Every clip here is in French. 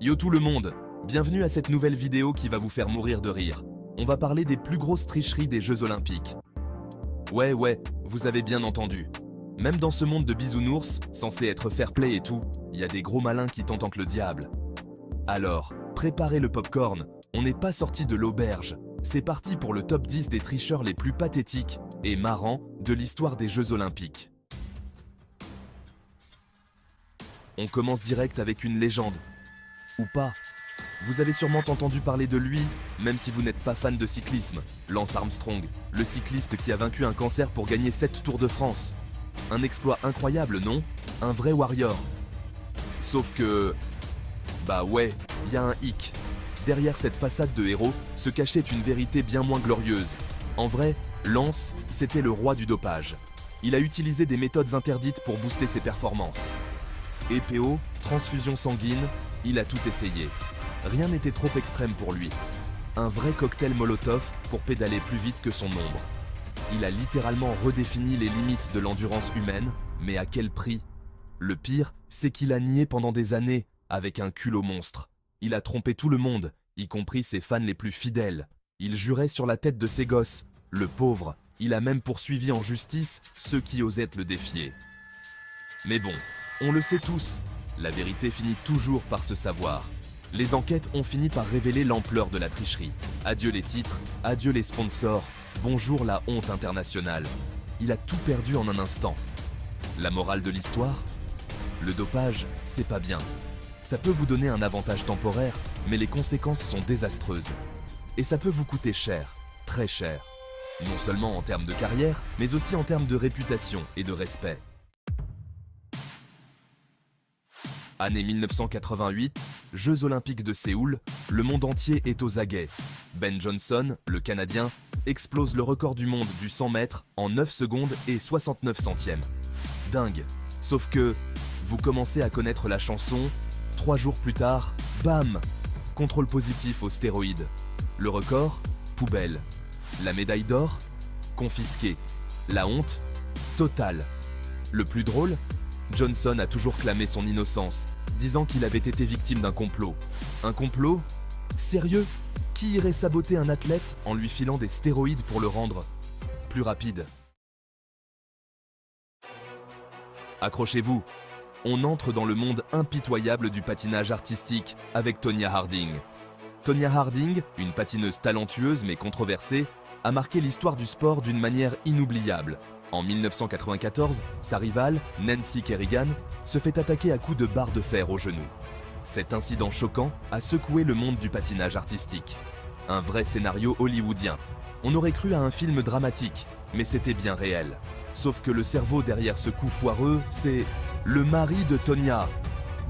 Yo tout le monde, bienvenue à cette nouvelle vidéo qui va vous faire mourir de rire. On va parler des plus grosses tricheries des Jeux Olympiques. Ouais, vous avez bien entendu. Même dans ce monde de bisounours, censé être fair-play et tout, il y a des gros malins qui tentent le diable. Alors, préparez le popcorn, on n'est pas sorti de l'auberge. C'est parti pour le top 10 des tricheurs les plus pathétiques et marrants de l'histoire des Jeux Olympiques. On commence direct avec une légende. Ou pas. Vous avez sûrement entendu parler de lui, même si vous n'êtes pas fan de cyclisme. Lance Armstrong, le cycliste qui a vaincu un cancer pour gagner 7 Tours de France. Un exploit incroyable, non? Un vrai warrior. Sauf que... Bah ouais, il y a un hic. Derrière cette façade de héros se cachait une vérité bien moins glorieuse. En vrai, Lance, c'était le roi du dopage. Il a utilisé des méthodes interdites pour booster ses performances. EPO, transfusion sanguine, il a tout essayé. Rien n'était trop extrême pour lui. Un vrai cocktail Molotov pour pédaler plus vite que son ombre. Il a littéralement redéfini les limites de l'endurance humaine, mais à quel prix? Le pire, c'est qu'il a nié pendant des années, avec un culot monstre. Il a trompé tout le monde, y compris ses fans les plus fidèles. Il jurait sur la tête de ses gosses. Le pauvre, il a même poursuivi en justice ceux qui osaient le défier. Mais bon, on le sait tous, la vérité finit toujours par se savoir. Les enquêtes ont fini par révéler l'ampleur de la tricherie. Adieu les titres, adieu les sponsors, bonjour la honte internationale. Il a tout perdu en un instant. La morale de l'histoire? Le dopage, c'est pas bien. Ça peut vous donner un avantage temporaire, mais les conséquences sont désastreuses. Et ça peut vous coûter cher, très cher. Non seulement en termes de carrière, mais aussi en termes de réputation et de respect. Année 1988, Jeux Olympiques de Séoul, le monde entier est aux aguets. Ben Johnson, le Canadien, explose le record du monde du 100 mètres en 9 secondes et 69 centièmes. Dingue. Sauf que, vous commencez à connaître la chanson, 3 jours plus tard, bam! Contrôle positif aux stéroïdes. Le record, poubelle. La médaille d'or, confisquée. La honte, totale. Le plus drôle, Johnson a toujours clamé son innocence, disant qu'il avait été victime d'un complot. Un complot? Sérieux? Qui irait saboter un athlète en lui filant des stéroïdes pour le rendre plus rapide? Accrochez-vous, on entre dans le monde impitoyable du patinage artistique avec Tonya Harding. Tonya Harding, une patineuse talentueuse mais controversée, a marqué l'histoire du sport d'une manière inoubliable. En 1994, sa rivale, Nancy Kerrigan, se fait attaquer à coups de barre de fer au genou. Cet incident choquant a secoué le monde du patinage artistique. Un vrai scénario hollywoodien. On aurait cru à un film dramatique, mais c'était bien réel. Sauf que le cerveau derrière ce coup foireux, c'est le mari de Tonya.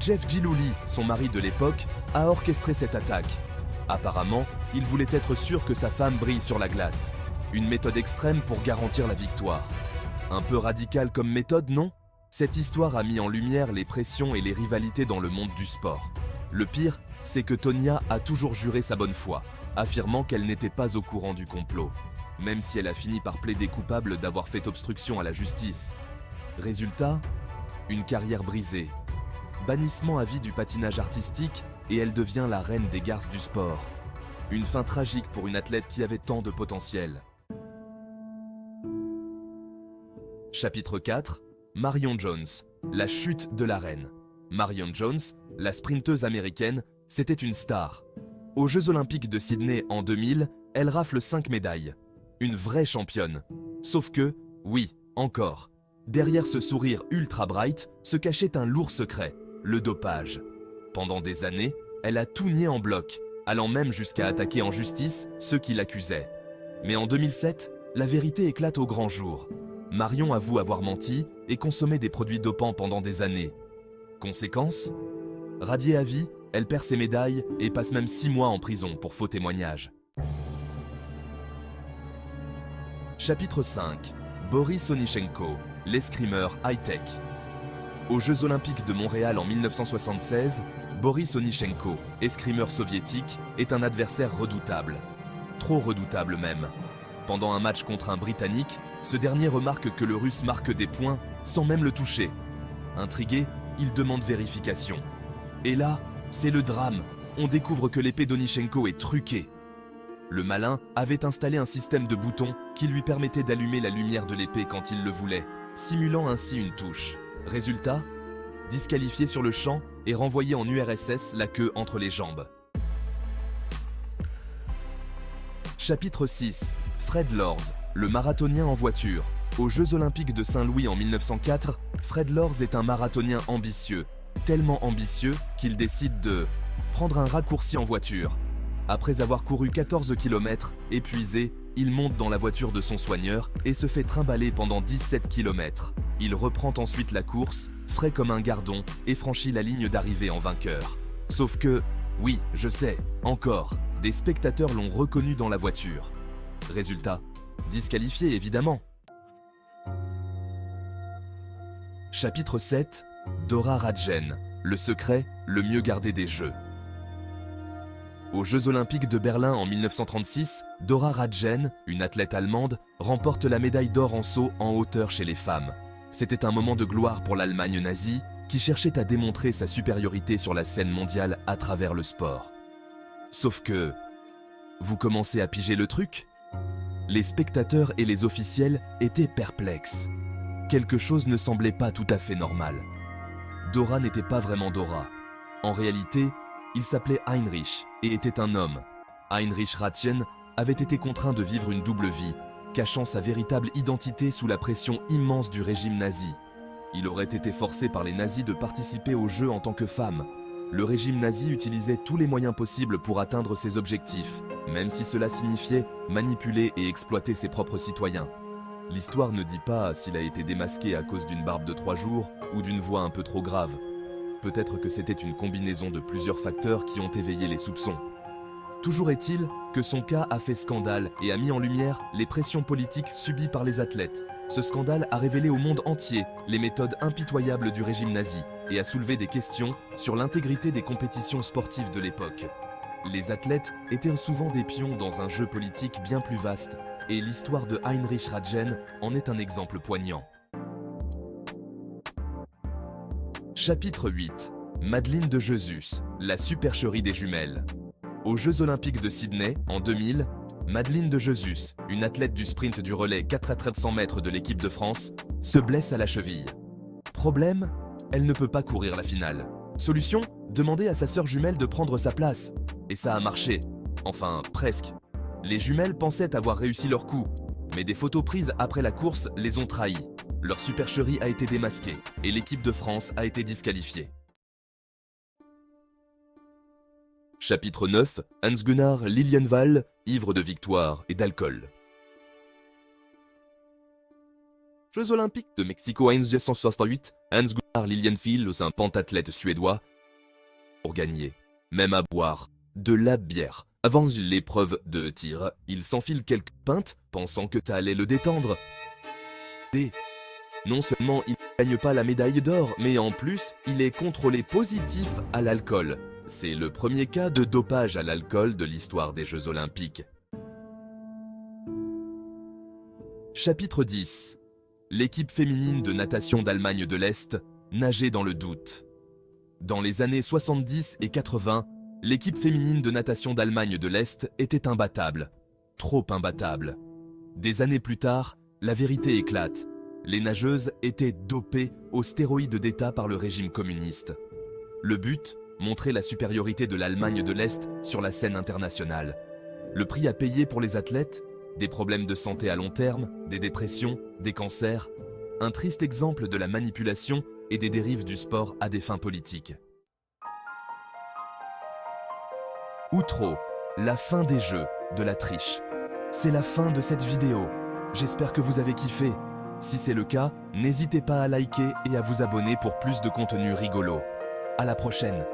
Jeff Gillooly, son mari de l'époque, a orchestré cette attaque. Apparemment, il voulait être sûr que sa femme brille sur la glace. Une méthode extrême pour garantir la victoire. Un peu radical comme méthode, non? Cette histoire a mis en lumière les pressions et les rivalités dans le monde du sport. Le pire, c'est que Tonya a toujours juré sa bonne foi, affirmant qu'elle n'était pas au courant du complot, même si elle a fini par plaider coupable d'avoir fait obstruction à la justice. Résultat, une carrière brisée. Bannissement à vie du patinage artistique et elle devient la reine des garces du sport. Une fin tragique pour une athlète qui avait tant de potentiel. Chapitre 4, Marion Jones, la chute de la reine. Marion Jones, la sprinteuse américaine, c'était une star. Aux Jeux Olympiques de Sydney en 2000, elle rafle 5 médailles. Une vraie championne. Sauf que, oui, encore, derrière ce sourire ultra bright se cachait un lourd secret, le dopage. Pendant des années, elle a tout nié en bloc, allant même jusqu'à attaquer en justice ceux qui l'accusaient. Mais en 2007, la vérité éclate au grand jour. Marion avoue avoir menti et consommé des produits dopants pendant des années. Conséquence? Radiée à vie, elle perd ses médailles et passe même 6 mois en prison pour faux témoignages. Chapitre 5, Boris Onyshenko, l'escrimeur high-tech. Aux Jeux Olympiques de Montréal en 1976, Boris Onyshenko, escrimeur soviétique, est un adversaire redoutable. Trop redoutable même. Pendant un match contre un Britannique, ce dernier remarque que le Russe marque des points sans même le toucher. Intrigué, il demande vérification. Et là, C'est le drame. On découvre que l'épée d'Onichenko est truquée. Le malin avait installé un système de boutons qui lui permettait d'allumer la lumière de l'épée quand il le voulait, simulant ainsi une touche. Résultat, disqualifié sur le champ et renvoyé en URSS la queue entre les jambes. Chapitre 6. Fred Lorz, le marathonien en voiture. Aux Jeux Olympiques de Saint-Louis en 1904, Fred Lorz est un marathonien ambitieux, tellement ambitieux qu'il décide de prendre un raccourci en voiture. Après avoir couru 14 km, épuisé, il monte dans la voiture de son soigneur et se fait trimballer pendant 17 km. Il reprend ensuite la course, frais comme un gardon, et franchit la ligne d'arrivée en vainqueur. Sauf que, oui, je sais, encore, des spectateurs l'ont reconnu dans la voiture. Résultat, disqualifié évidemment. Chapitre 7. Dora Radjen, le secret le mieux gardé des Jeux. Aux Jeux Olympiques de Berlin en 1936, Dora Radjen, une athlète allemande, remporte la médaille d'or en saut en hauteur chez les femmes. C'était un moment de gloire pour l'Allemagne nazie, qui cherchait à démontrer sa supériorité sur la scène mondiale à travers le sport. Sauf que, vous commencez à piger le truc ? Les spectateurs et les officiels étaient perplexes. Quelque chose ne semblait pas tout à fait normal. Dora n'était pas vraiment Dora. En réalité, il s'appelait Heinrich et était un homme. Heinrich Radjen avait été contraint de vivre une double vie, cachant sa véritable identité sous la pression immense du régime nazi. Il aurait été forcé par les nazis de participer aux Jeux en tant que femme. Le régime nazi utilisait tous les moyens possibles pour atteindre ses objectifs, même si cela signifiait manipuler et exploiter ses propres citoyens. L'histoire ne dit pas s'il a été démasqué à cause d'une barbe de 3 jours ou d'une voix un peu trop grave. Peut-être que c'était une combinaison de plusieurs facteurs qui ont éveillé les soupçons. Toujours est-il que son cas a fait scandale et a mis en lumière les pressions politiques subies par les athlètes. Ce scandale a révélé au monde entier les méthodes impitoyables du régime nazi et a soulevé des questions sur l'intégrité des compétitions sportives de l'époque. Les athlètes étaient souvent des pions dans un jeu politique bien plus vaste, et l'histoire de Heinrich Radjen en est un exemple poignant. Chapitre 8. Madeleine de Jesus, la supercherie des jumelles. Aux Jeux Olympiques de Sydney, en 2000, Madeleine de Jesus, une athlète du sprint du relais 4x400 mètres de l'équipe de France, se blesse à la cheville. Problème, elle ne peut pas courir la finale. Solution, demander à sa sœur jumelle de prendre sa place. Et ça a marché. Enfin, presque. Les jumelles pensaient avoir réussi leur coup, mais des photos prises après la course les ont trahis. Leur supercherie a été démasquée et l'équipe de France a été disqualifiée. Chapitre 9. Hans-Gunnar Lilienthal, ivre de victoire et d'alcool. Jeux Olympiques de Mexico 1968, Hans-Gunnar Lilienthal, un pentathlète suédois, pour gagner, même à boire, de la bière. Avant l'épreuve de tir, il s'enfile quelques pintes, pensant que ça allait le détendre. Et non seulement il ne gagne pas la médaille d'or, mais en plus, il est contrôlé positif à l'alcool. C'est le premier cas de dopage à l'alcool de l'histoire des Jeux Olympiques. Chapitre 10. L'équipe féminine de natation d'Allemagne de l'Est nageait dans le doute. Dans les années 70 et 80, l'équipe féminine de natation d'Allemagne de l'Est était imbattable. Trop imbattable. Des années plus tard, la vérité éclate. Les nageuses étaient dopées aux stéroïdes d'État par le régime communiste. Le but, montrer la supériorité de l'Allemagne de l'Est sur la scène internationale. Le prix à payer pour les athlètes, des problèmes de santé à long terme, des dépressions, des cancers, un triste exemple de la manipulation et des dérives du sport à des fins politiques. Outro, la fin des Jeux, de la triche. C'est la fin de cette vidéo. J'espère que vous avez kiffé. Si c'est le cas, n'hésitez pas à liker et à vous abonner pour plus de contenu rigolo. À la prochaine.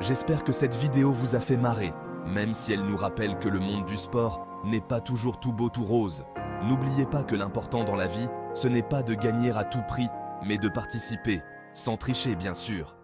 J'espère que cette vidéo vous a fait marrer, même si elle nous rappelle que le monde du sport n'est pas toujours tout beau tout rose. N'oubliez pas que l'important dans la vie, ce n'est pas de gagner à tout prix, mais de participer, sans tricher bien sûr.